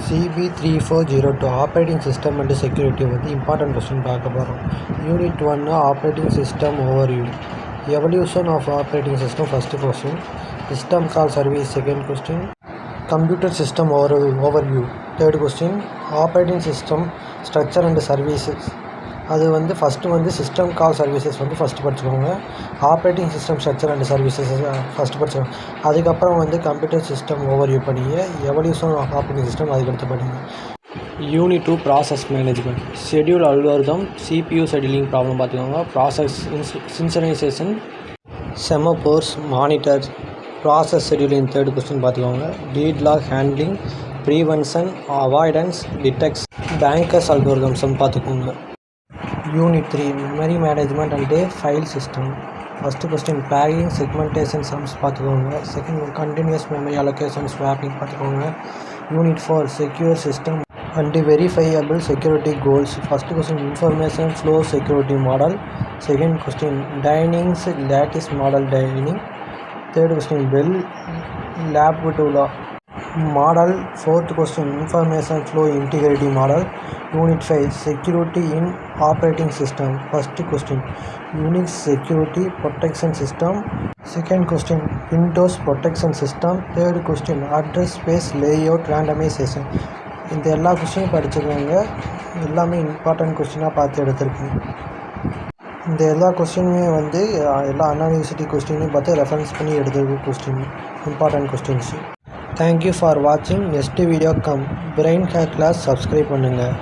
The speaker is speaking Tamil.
CB3402 operating system and security வந்து இம்பார்ட்டன்ட் கொஸ்டின் பார்க்க போகிறோம். Unit 1 operating system overview. Evolution of operating system first question. System call service second question. Computer system overview third question. Operating system structure and services அது வந்து ஃபஸ்ட்டு வந்து சிஸ்டம் கால் சர்வீசஸ் வந்து ஃபஸ்ட்டு படிச்சுக்கோங்க. Operating system structure and services first படிச்சுக்கோங்க. அதுக்கப்புறம் வந்து கம்ப்யூட்டர் சிஸ்டம் ஓவர்வியூ படிங்க. எவல்யூஷன் ஆஃப் ஆப்ரேட்டிங் சிஸ்டம் அதுக்கடுத்து படிங்க. Unit 2 process management. Schedule algorithm CPU scheduling problem பார்த்துக்கோங்க. Process synchronization semaphores monitor process scheduling third question பார்த்துக்கோங்க. Deadlock handling prevention avoidance detects bankers algorithms பார்த்துக்கோங்க. Unit 3 memory management and file system. First question blocking segmentation sums பார்த்துக்கோங்க. Second continuous memory allocation swapping பார்த்துக்கோங்க. Unit 4 secure system and verifiable security goals. First question information flow security model. Second question Denning's lattice model Denning. Third question Bell LaPadula model. Fourth question information flow integrity model. Unit 5 security in operating system. First question Unix security protection system. Second question Windows protection system. Third question address space layout randomisation. இந்த எல்லா கொஸ்டினும் படிச்சுக்கோங்க. எல்லாமே இம்பார்ட்டன்ட் கொஸ்டினாக பார்த்து எடுத்திருக்கேன். இந்த எல்லா கொஸ்டினுமே வந்து எல்லா அண்ணா யூனிவர்சிட்டி கொஸ்டினையும் பார்த்து ரெஃபரன்ஸ் பண்ணி எடுத்துருக்க question important questions. Thank you for வாட்சிங். Next video come. Brain hack class subscribe பண்ணுங்கள்.